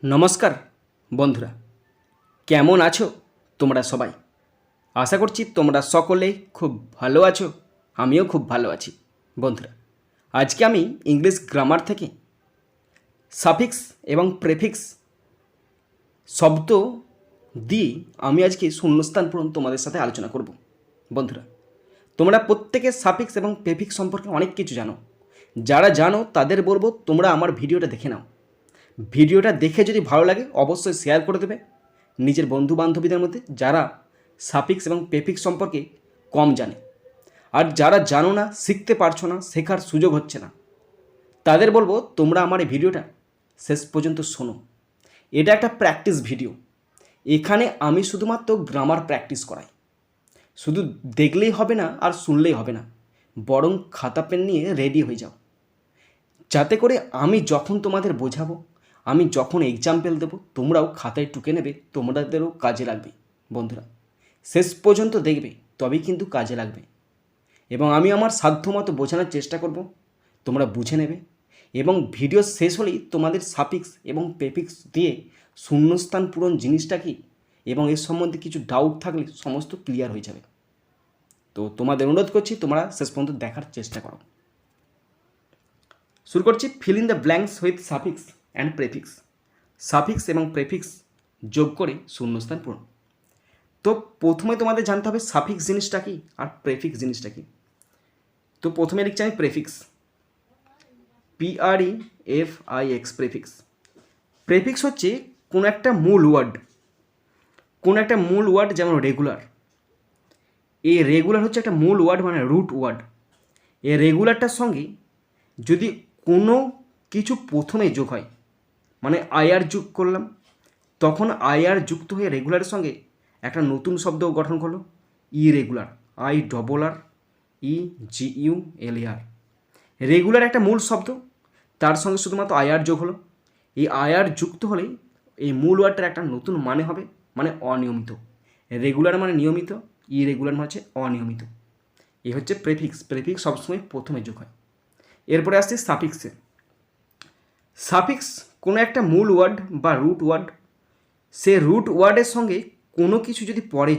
নমস্কার বন্ধুরা, কেমন আছো তোমরা সবাই? আশা করছি তোমরা সকলেই খুব ভালো আছো। আমিও খুব ভালো আছি। বন্ধুরা, আজকে আমি ইংলিশ গ্রামার থেকে সাফিক্স এবং প্রেফিক্স শব্দ দিয়ে আমি আজকে শূন্যস্থান পূরণ তোমাদের সাথে আলোচনা করব। বন্ধুরা, তোমরা প্রত্যেকে সাফিক্স এবং প্রেফিক্স সম্পর্কে অনেক কিছু জানো। যারা জানো তাদের বলবো তোমরা আমার ভিডিওটা দেখে নাও। ভিডিওটা দেখে যদি ভালো লাগে অবশ্যই শেয়ার করে দেবে নিজের বন্ধু বান্ধবীদের মধ্যে যারা সাফিক্স এবং প্রেফিক্স সম্পর্কে কম জানে। আর যারা জানো না, শিখতে পারছো না, শেখার সুযোগ হচ্ছে না, তাদের বলবো তোমরা আমার এই ভিডিওটা শেষ পর্যন্ত শোনো। এটা একটা প্র্যাকটিস ভিডিও। এখানে আমি শুধুমাত্র গ্রামার প্র্যাকটিস করাই। শুধু দেখলেই হবে না আর শুনলেই হবে না, বরং খাতা পেন নিয়ে রেডি হয়ে যাও, যাতে করে আমি যখন তোমাদের বোঝাবো, আমি যখন এক্সাম্পল দেবো, তোমরাও খাতায় টুকে নেবে, তোমাদেরও কাজে লাগবে। বন্ধুরা, শেষ পর্যন্ত দেখবে, তবেই কিন্তু কাজে লাগবে। এবং আমি আমার সাধ্যমতো বোঝানোর চেষ্টা করব, তোমরা বুঝে নেবে। এবং ভিডিও শেষ হলেই তোমাদের সাফিক্স এবং প্রেফিক্স দিয়ে শূন্যস্থান পূরণ জিনিসটা কি এবং এর সম্বন্ধে কিছু ডাউট থাকলে সমস্ত ক্লিয়ার হয়ে যাবে। তো তোমাদের অনুরোধ করছি তোমরা শেষ পর্যন্ত দেখার চেষ্টা করো। শুরু করছি fill in the blanks with suffix and prefix. Suffix এবং প্রেফিক্স যোগ করে শূন্যস্থান পূরণ। তো প্রথমে তোমাদের জানতে হবে সাফিক্স জিনিসটা কি আর প্রেফিক্স জিনিসটা কি। তো প্রথমে লিখছি আমি প্রেফিক্স, PREFIX, প্রেফিক্স। প্রেফিক্স হচ্ছে কোনো একটা মূল ওয়ার্ড, যেমন রেগুলার। এই রেগুলার হচ্ছে একটা মূল ওয়ার্ড, মানে রুট ওয়ার্ড। এই রেগুলারটার সঙ্গে যদি কোনো কিছু প্রথমে যোগ হয়, মানে আইআর যোগ করলাম, তখন আইআর যুক্ত হয়ে রেগুলারের সঙ্গে একটা নতুন শব্দ গঠন করলো, ইরেগুলার, IRREGULAR। রেগুলার একটা মূল শব্দ, তার সঙ্গে শুধুমাত্র আইআর যোগ হলো। এই আইআর যুক্ত হলেই এই মূল ওয়ার্ডটার একটা নতুন মানে হবে, মানে অনিয়মিত। রেগুলার মানে নিয়মিত, ইরেগুলার মানে হচ্ছে অনিয়মিত। এই হচ্ছে প্রেফিক্স। প্রেফিক্স সবসময় প্রথমে যোগ হয়। এরপরে আসছে সাফিক্সে। সাফিক্স কোনো একটা মূল ওয়ার্ড বা রুট ওয়ার্ড, সে রুট ওয়ার্ডের সঙ্গে কোনো কিছু যদি পরে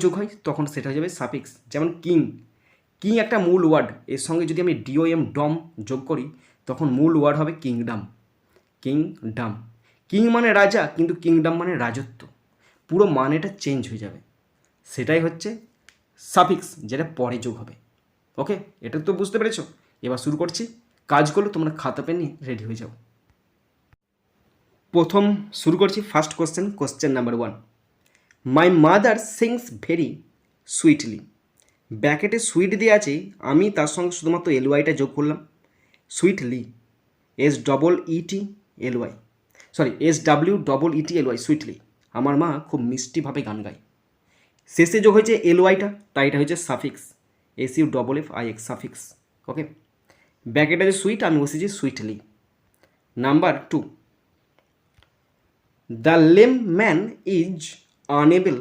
যোগ হয়, তখন সেটা হয়ে যাবে সাফিক্স। যেমন কিং একটা মূল ওয়ার্ড, এর সঙ্গে যদি আমি ডম যোগ করি, তখন মূল ওয়ার্ড হবে কিংডম। কিং মানে রাজা, কিন্তু কিংডম মানে রাজত্ব, পুরো মানেটা চেঞ্জ হয়ে যাবে। সেটাই হচ্ছে সাফিক্স, যেটা পরে যোগ হবে। ওকে, এটা তো বুঝতে পেরেছো। এবার শুরু করছি। কাজগুলো তোমরা খাতা পেন নিয়ে রেডি হয়ে যাও। প্রথম শুরু করছি first question number 1। My mother sings very sweetly. ব্যাকেটে সুইট দিয়ে আছে, আমি তার সঙ্গে শুধুমাত্র এলওয়াইটা যোগ করলাম, সুইটলি, SWEETLY, সুইটলি। আমার মা খুব মিষ্টিভাবে গান গায়। শেষে যোগ হয়েছে এলওয়াইটা, তাই এটা হচ্ছে সাফিক্স, SUFFIX, সাফিক্স। ওকে, ব্যাকেটে যে সুইট, আমি বসেছি sweetly. Number 2, the lame man is unable,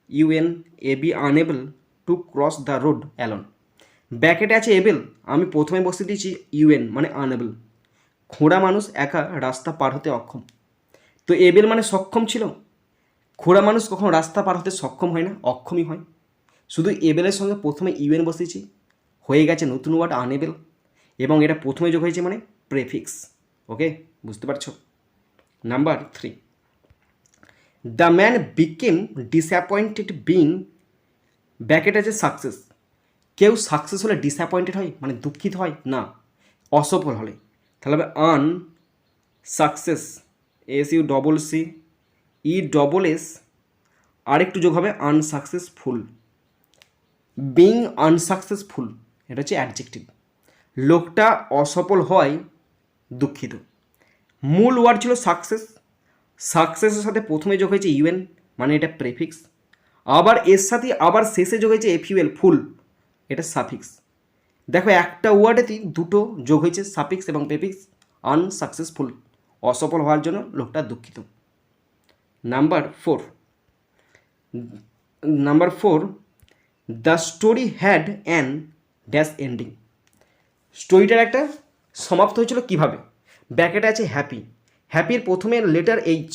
UNAB, to cross the road alone. ব্যাকেটে আছে এবেল, আমি প্রথমে বসে দিয়েছি UN মানে আনএবল। খোঁড়া মানুষ একা রাস্তা পার হতে অক্ষম। তো এবেল মানে সক্ষম ছিল। খোঁড়া মানুষ কখনো রাস্তা পার হতে সক্ষম হয় না, অক্ষমই হয়। শুধু এবেলের সঙ্গে প্রথমে UN বসেছি, হয়ে গেছে নতুন ওয়ার্ড আনএবল, এবং এটা প্রথমে যোগ হয়েছে মানে প্রেফিক্স। ওকে, বুঝতে পারছো। Number 3, the man became disappointed being, bracket আছে সাকসেস। কেউ সাকসেস হলে ডিসঅ্যাপয়েন্টেড হয়, মানে দুঃখিত হয় না, অসফল হলে। তাহলে হবে আনসাকসেস, SUCCESS, আরেকটু যোগ হবে আনসাকসেসফুল। বিং আনসাকসেসফুল, এটা হচ্ছে অ্যাডজেক্টিভ। লোকটা অসফল হয় দুঃখিত। মূল ওয়ার্ড ছিল সাকসেসের সাথে প্রথমে যোগ হয়েছে UN, মানে এটা প্রেফিক্স। আবার এর সাথে আবার শেষে যোগ হয়েছে FUL, ফুল, এটা সাফিক্স। দেখো, একটা ওয়ার্ডেতেই দুটো যোগ হয়েছে, সাফিক্স এবং প্রেফিক্স। আনসাকসেসফুল, অসফল হওয়ার জন্য লোকটা দুঃখিত। Number 4, the story had an dash ending. স্টোরিটার একটা সমাপ্ত হয়েছিল কিভাবে, ব্যাকেটে আছে হ্যাপি, হ্যাপির প্রথমে লেটার এইচ,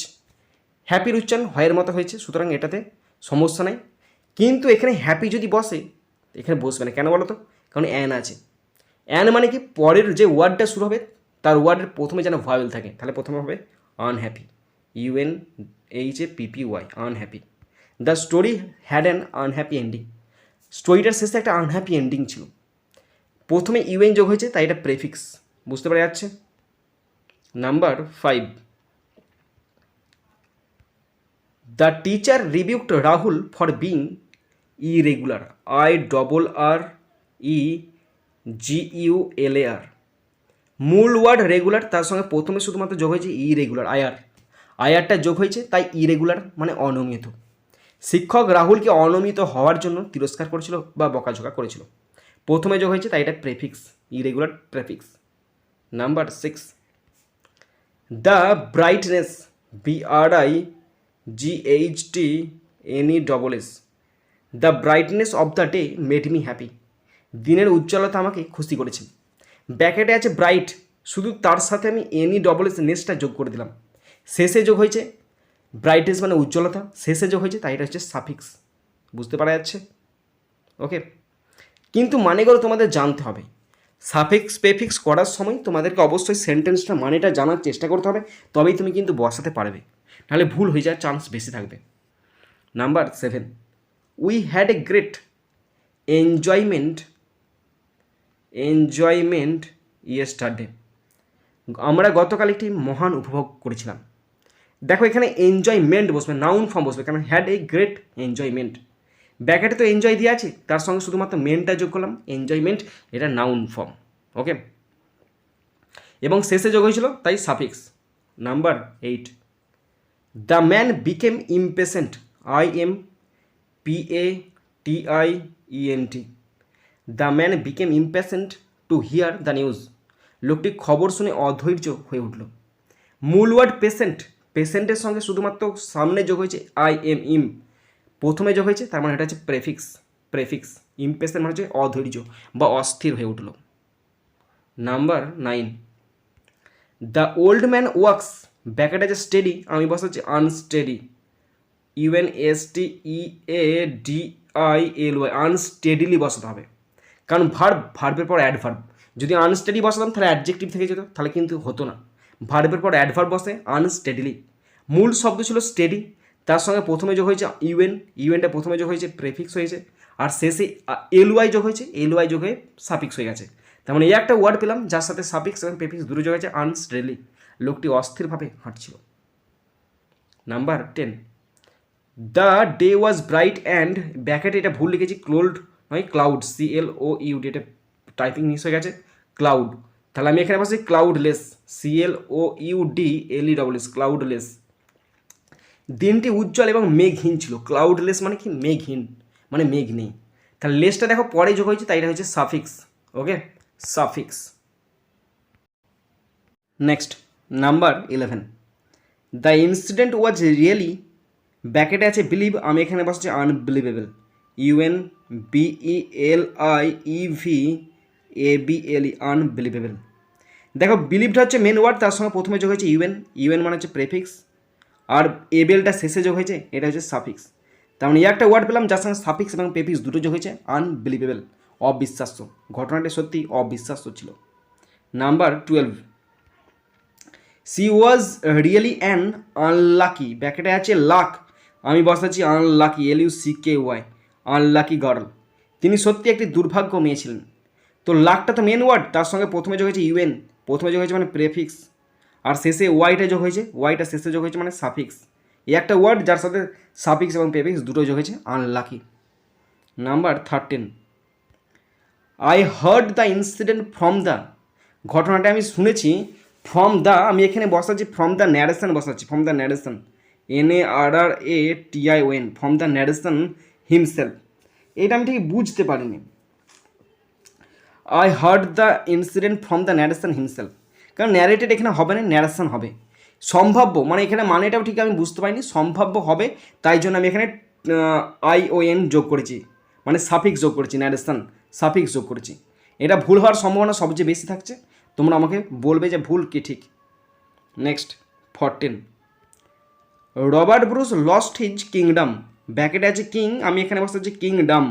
হ্যাপির উচ্চারণ হয়ের মতো হয়েছে, সুতরাং এটাতে সমস্যা নাই। কিন্তু এখানে হ্যাপি যদি বসে এখানে বসবে না, কেন বলো তো? কারণ অ্যান আছে। অ্যান মানে কি, পরের যে ওয়ার্ডটা শুরু হবে তার ওয়ার্ডের প্রথমে যেন ভয়েল থাকে, তাহলে প্রথমে হবে unhappy, UNHAPPY, unhappy. The story had an unhappy ending, স্টোরিটার শেষে একটা আনহ্যাপি এন্ডিং ছিল। প্রথমে ইউএন যোগ হয়েছে তাই এটা প্রেফিক্স, বুঝতে পারা যাচ্ছে? Number 5, the teacher rebuked Rahul for being irregular, IRREGULAR। মূল ওয়ার্ড রেগুলার, তার সঙ্গে প্রথমে শুধুমাত্র যোগ হয়েছে ইরেগুলার, আয়ারটা যোগ হয়েছে, তাই ইরেগুলার মানে অনিয়মিত। শিক্ষক রাহুলকে অনিয়মিত হওয়ার জন্য তিরস্কার করেছিল বা বকাঝকা করেছিল। প্রথমে যোগ হয়েছে তাই এটা prefix, irregular prefix. Number 6, the brightness, BRIGHTNESS, the brightness of the day made me happy, দিনের উজ্জ্বলতা আমাকে খুশি করেছে। ব্যাকেটে আছে ব্রাইট, শুধু তার সাথে আমি NESS যোগ করে দিলাম। শেষে যোগ হয়েছে, ব্রাইটনেস মানে উজ্জ্বলতা, শেষে যোগ হয়েছে তাই এটা হচ্ছে সাফিক্স, বুঝতে পারা যাচ্ছে? ওকে, কিন্তু মানেগুলো তোমাদের জানতে হবে। সাফিক্স প্রেফিক্স করার সময় তোমাদেরকে অবশ্যই সেন্টেন্সটা মানেটা জানার চেষ্টা করতে হবে, তবেই তুমি কিন্তু বসাতে পারবে, নাহলে ভুল হয়ে যাওয়ার চান্স বেশি থাকবে। Number 7, we had a great enjoyment yesterday, আমরা গতকাল একটি মহান উপভোগ করেছিলাম। দেখো এখানে এনজয়মেন্ট বসবে, নাউন ফর্ম বসবে, কারণ হ্যাড এ গ্রেট এনজয়মেন্ট। ব্যাকেটে তো এনজয় দিয়ে আছে, তার সঙ্গে শুধুমাত্র মেনটা যোগ করলাম, এনজয়মেন্ট, এটা নাউন ফর্ম। ওকে, এবং শেষে যোগ হয়েছিল তাই suffix. Number 8, the man became impatient, IMPATIENT, the man became impatient to hear the news, লোকটি খবর শুনে অধৈর্য হয়ে উঠল। মূল ওয়ার্ড পেশেন্ট, পেশেন্টের সঙ্গে শুধুমাত্র সামনে যোগ হয়েছে IM, প্রথমে যোগ হয়েছে, তার মানে এটা হচ্ছে প্রেফিক্স। ইমপেশেন্ট মানে হচ্ছে অধৈর্য বা অস্থির হয়ে উঠল। Number 9, the old man works, bracket আছে স্টেডি, আমি বসাচ্ছি আনস্টেডি, UNSTEADILY, আনস্টেডিলি বসাতে হবে, কারণ ভার্বের পর অ্যাডভার্ব। যদি আনস্টেডি বসাতাম তাহলে অ্যাডজেক্টিভ থেকে যেত, তাহলে কিন্তু হতো না। ভার্বের পর অ্যাডভার্ব বসে আনস্টেডিলি। মূল শব্দ ছিল স্টেডি, তার সঙ্গে প্রথমে যোগ হয়েছে ইউএনটা প্রথমে যোগ হয়েছে, প্রেফিক্স হয়েছে, আর শেষে LY যোগ হয়েছে, LY যোগ হয়ে সাফিক্স হয়ে গেছে। তার মানে এই একটা ওয়ার্ড পেলাম যার সাথে সাফিক্স এবং প্রেফিক্স দুটো যোগ হয়েছে, আনস্টেডিলি, লোকটি অস্থিরভাবে হাঁটছিল। Number 10, the day was bright and, ব্যাকেটে এটা ভুল লিখেছি, ক্লাউড, CLOUD, এটা টাইপিং মিস হয়ে গেছে, ক্লাউড, তাহলে আমি এখানে বসে ক্লাউডলেস, CLOUDLESS, ক্লাউডলেস। দিনটি উজ্জ্বল এবং মেঘহীন ছিল, ক্লাউডলেস মানে কি, মেঘহীন মানে মেঘ নেই, তাহলে লেসটা দেখো পরে যোগ হয়েছে তাই এটা হচ্ছে suffix. Okay, suffix. Next, number 11, the incident was really, ব্যাকেটে আছে বিলিভ, আমি এখানে বসছি আনবিলিভেবল, UNBELIEVABLE, আনবিলিভেবল। দেখো বিলিভটা হচ্ছে মেন ওয়ার্ড, তার সঙ্গে প্রথমে যোগ হয়েছে ইউএন মানে হচ্ছে প্রেফিক্স, আর এবেলটা শেষে যোগ হয়েছে, এটা হচ্ছে সাফিক্স। তার মানে একটা ওয়ার্ড পেলাম যার সঙ্গে সাফিক্স এবং প্রেফিক্স দুটো যোগ হয়েছে, আনবিলিভেবল, অবিশ্বাস্য। ঘটনাটি সত্যি অবিশ্বাস্য ছিল। Number 12, she was really an unlucky, ব্যাকেটে আছে লাক, আমি বসাচ্ছি আনলাকি, LUCKY, আনলাকি গার্ল, তিনি সত্যি একটি দুর্ভাগ্য মেয়ে ছিলেন। তো লাকটা তো মেন ওয়ার্ড, তার সঙ্গে প্রথমে যোগ হয়েছে ইউএন, প্রথমে যোগ হয়েছে মানে প্রেফিক্স, আর শেষে ওয়াইটা যোগ হয়েছে, ওয়াইটা শেষে যোগ হয়েছে মানে সাফিক্স। এই একটা ওয়ার্ড যার সাথে সাফিক্স এবং প্রেফিক্স দুটো যোগ হয়েছে, unlucky. Number 13, I hard the incident from the, ঘটনাটা আমি শুনেছি, ফ্রম দ্য আমি এখানে বসাচ্ছি ফ্রম দ্য ন্যারেশন, বসাচ্ছি from the narration, NARRATION, from the narration himself. এটা আমি ঠিক বুঝতে পারিনি, I hard the incident from the narration himself, কারণ ন্যারেটেড এখানে হবে না, ন্যারেশন হবে। সম্ভাব্য মানে এখানে মানেটাও ঠিক আমি বুঝতে পারিনি, সম্ভাব্য হবে, তাই জন্য আমি এখানে ION যোগ করেছি, মানে সাফিক্স যোগ করেছি, ন্যারেশন সাফিক্স যোগ করেছি। এটা ভুল হওয়ার সম্ভাবনা সবচেয়ে বেশি থাকছে, তোমরা আমাকে বলবে যে ভুল কি ঠিক। Next 14, Robert Bruce lost his kingdom, ব্যাকেটে আছে কিং, আমি এখানে বসতে হচ্ছে কিংডম,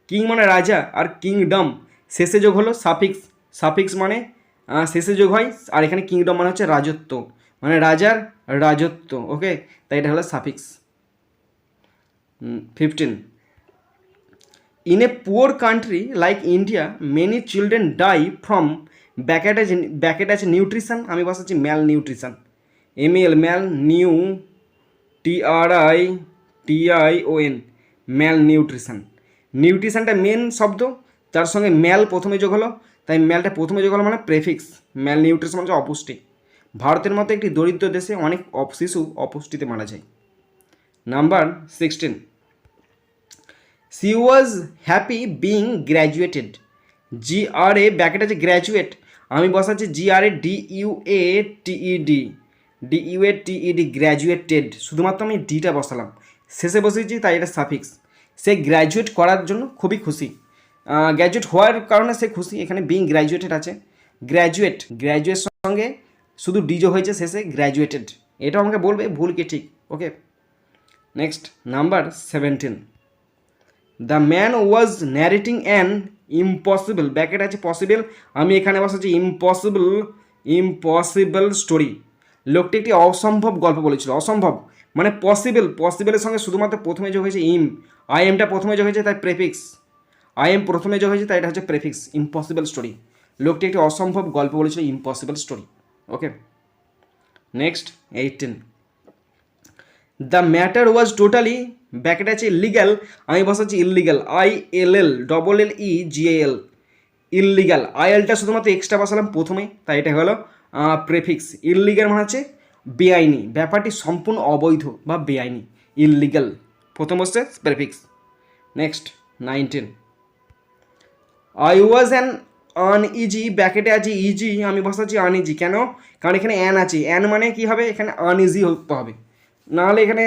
কিং মানে রাজা আর কিংডম শেষে যোগ হলো সাফিক্স, সাফিক্স মানে শেষে যোগ হয়, আর এখানে কিংডম মানে হচ্ছে রাজত্ব, মানে রাজার রাজত্ব। ওকে, তাই এটা হলো suffix. 15, in a poor country like India many children die from bracket আছে নিউট্রিশন, আমি বসাচ্ছি ম্যাল নিউট্রিশন, ML ম্যাল নিউ TRITION ম্যাল নিউট্রিশন। নিউট্রিশনটা মেন শব্দ, তার সঙ্গে ম্যাল প্রথমে যোগ হলো, তাই ম্যালটা প্রথমে যোগ হলো মানে প্রেফিক্স। ম্যাল নিউট্রিশন মানে অপুষ্টি। ভারতের মতো একটি দরিদ্র দেশে অনেক শিশু অপুষ্টিতে মারা যায়। Number 16, she was happy being graduated, GRA bracket আছে গ্র্যাজুয়েট, আমি বসাচ্ছি GRADUATED গ্র্যাজুয়েটেড, শুধুমাত্র আমি ডিটা বসালাম, শেষে বসেছি তাই এটা সাফিক্স। সে গ্র্যাজুয়েট করার জন্য খুবই খুশি, গ্র্যাজুয়েট হওয়ার কারণে সে খুশি, এখানে বিং গ্র্যাজুয়েটেড আছে, গ্র্যাজুয়েট সঙ্গে শুধু ডিজো হয়েছে শেষে গ্র্যাজুয়েটেড, এটা আমাকে বলবে ভুল কি ঠিক। Okay, next number 17, the man was narrating an impossible, bracket আছে পসিবল, আমি এখানে বসাচ্ছি ইম্পসিবল স্টোরি, লোকটি একটি অসম্ভব গল্প বলেছিল, অসম্ভব মানে পসিবল, পসিবলের সঙ্গে শুধুমাত্র প্রথমে যোগ হয়েছে আইএমটা প্রথমে যোগ হয়েছে তাই প্রেফিক্স, আইএম প্রথমে যোগ হয়েছে তাই এটা হচ্ছে প্রেফিক্স, ইম্পসিবল স্টোরি, লোকটি একটি অসম্ভব গল্প বলেছিল, impossible story. Okay, next 18, the matter was totally, bracket আছে ইলিগাল, আমি বসাচ্ছি ইললিগাল, ILLEGAL ইললিগাল, আইএলটা শুধুমাত্র এক্সট্রা বসালাম প্রথমে তাই এটা হলো প্রেফিক্স। ইললিগাল মানে হচ্ছে বেআইনি, ব্যাপারটি সম্পূর্ণ অবৈধ বা বেআইনি, ইললিগাল প্রথম বসছে prefix. Next 19, I was an uneasy, ব্যাকেটে আছে ইজি, আমি বসাচ্ছি আনইজি, কেন? কারণ এখানে অ্যান আছে, অ্যান মানে কী হবে, এখানে আনইজি হতে হবে, নাহলে এখানে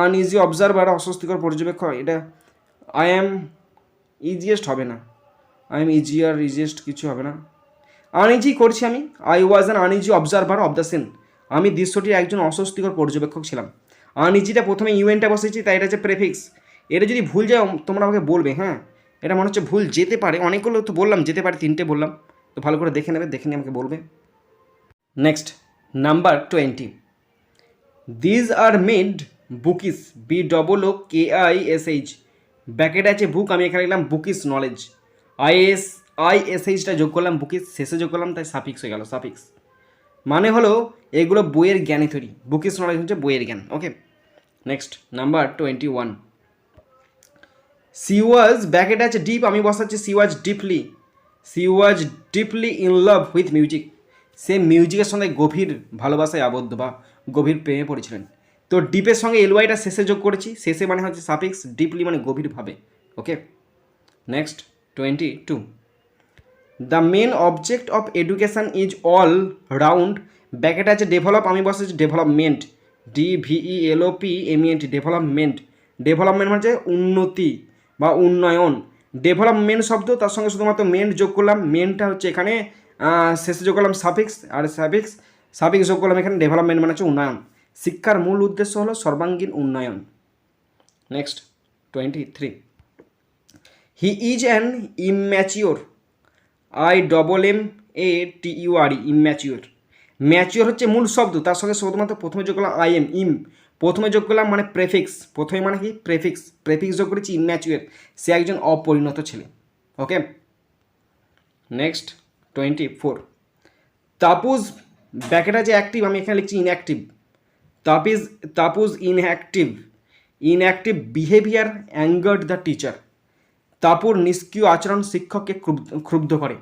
আনইজি অবজারভার অস্বস্তিকর পর্যবেক্ষক, এটা আই অ্যাম ইজিয়েস্ট হবে না, আই এম ইজিয়ার ইজিয়েস্ট কিছু হবে না, আনইজি করছি আমি, I was an uneasy observer of the scene, আমি দৃশ্যটির একজন অস্বস্তিকর পর্যবেক্ষক ছিলাম, আনইজিটা প্রথমে ইউএনটা বসেছি তাই এটা হচ্ছে প্রেফিক্স। এটা যদি ভুল যায় তোমরা আমাকে বলবে, হ্যাঁ এটা মনে হচ্ছে ভুল যেতে পারে, অনেকগুলো তো বললাম যেতে পারে, 3টে বললাম, তো ভালো করে দেখে নেবে, দেখে নিয়ে আমাকে বলবে। Next number 20, these are made bookish, BOOKISH, bracket আছে বুক, আমি এখানে লিখলাম বুকিস নলেজ, ISHটা যোগ করলাম, বুকিস শেষে যোগ করলাম তাই সাফিক্স হয়ে গেল, সাফিক্স মানে হলো এগুলো বইয়ের জ্ঞানে তৈরি, বুকিস নলেজ হচ্ছে বইয়ের জ্ঞান। Okay, next number 21, she was bracket আছে ডিপ, আমি বসাচ্ছি she was deeply in love with music, সে মিউজিকের সঙ্গে গভীর ভালোবাসায় আবদ্ধ বা গভীর প্রেমে পড়েছিলেন, তো ডিপের সঙ্গে এলওয়াইটা শেষে যোগ করেছি, শেষে মানে হচ্ছে সাফিক্স, ডিপলি মানে গভীরভাবে। Okay, next 22, the main object of education is all round, bracket আছে ডেভেলপ, আমি বসেছি ডেভেলপমেন্ট, DEVELOPMENT ডেভেলপমেন্ট মানে উন্নতি বা উন্নয়ন, ডেভেলপমেন্ট শব্দ তার সঙ্গে শুধুমাত্র মেন্ট যোগ করলাম, মেনটা হচ্ছে এখানে শেষে যোগ করলাম সাফিক্স, আর সাফিক্স যোগ করলাম এখানে, ডেভেলপমেন্ট মানে হচ্ছে উন্নয়ন, শিক্ষার মূল উদ্দেশ্য হলো সর্বাঙ্গীন উন্নয়ন। Next 23, he is an immature, IMMATURE immature, mature হচ্ছে মূল শব্দ, তার সঙ্গে শুধুমাত্র প্রথমে যোগ করলাম প্রথমে যোগ করলাম মানে প্রেফিক্স, প্রথমে মানে কি প্রেফিক্স যোগ করেছি ইম্যাচিওর, সে একজন অপরিণত ছেলে। ওকে, নেক্সট 24, তাপুজ ব্যাকেট আছে অ্যাক্টিভ, আমি এখানে লিখছি inactive, Tapu's inactive behaviour angered the teacher, তাপুর নিষ্ক্রিয় আচরণ শিক্ষককে ক্ষুব্ধ করে,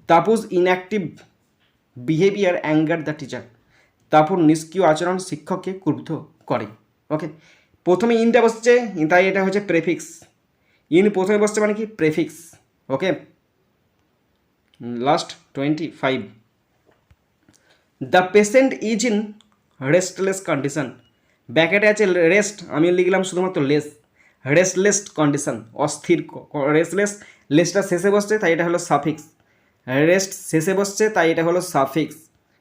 Tapu's inactive behaviour anger the teacher, তারপর নিষ্ক্রিয় আচরণ শিক্ষককে ক্রুদ্ধ করে। ওকে, প্রথমে ইনটা বসছে তাই এটা হচ্ছে প্রেফিক্স, ইন প্রথমে বসছে মানে কি prefix. Okay, last 25, the patient is in restless condition, ব্যাকেটে আছে রেস্ট, আমি লিখলাম শুধুমাত্র রেস্টলেস কন্ডিশন, অস্থির, লেসটা শেষে বসছে তাই এটা হলো সাফিক্স, রেস্ট শেষে বসছে তাই এটা হলো সাফিক্স,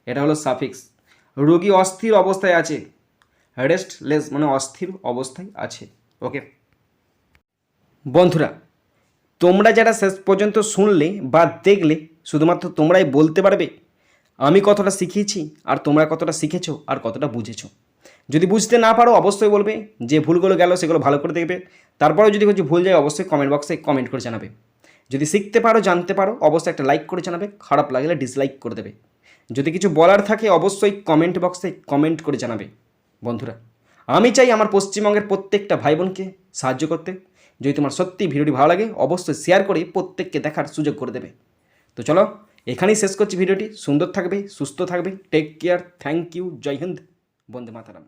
এটা হলো সাফিক্স। রোগী অস্থির অবস্থায় আছে, রেস্টলেস মানে অস্থির অবস্থায় আছে। ওকে বন্ধুরা, তোমরা যারা শেষ পর্যন্ত শুনলে বা দেখলে, শুধুমাত্র তোমরাই বলতে পারবে আমি কতটা শিখিয়েছি আর তোমরা কতটা শিখেছো আর কতটা বুঝেছো। যদি বুঝতে না পারো অবশ্যই বলবে, যে ভুলগুলো গেল সেগুলো ভালো করে দেখবে। তারপরেও যদি কিছু ভুল যায় অবশ্যই কমেন্ট বক্সে কমেন্ট করে জানাবে। যদি শিখতে পারো জানতে পারো অবশ্যই একটা লাইক করে জানাবে, খারাপ লাগলে ডিসলাইক করে দেবে। যদি কিছু বলার থাকে অবশ্যই কমেন্ট বক্সে কমেন্ট করে জানাবে। বন্ধুরা, আমি চাই আমার পশ্চিমবঙ্গের প্রত্যেকটা ভাই বোনকে সাহায্য করতে। যদি তোমার সত্যি ভিডিওটি ভালো লাগে অবশ্যই শেয়ার করে প্রত্যেককে দেখার সুযোগ করে দেবে। তো চলো এখানেই শেষ করছি ভিডিওটি। সুন্দর থাকবে, সুস্থ থাকবে, টেক কেয়ার, থ্যাংক ইউ, জয় হিন্দ, বন্দে মাতারাম।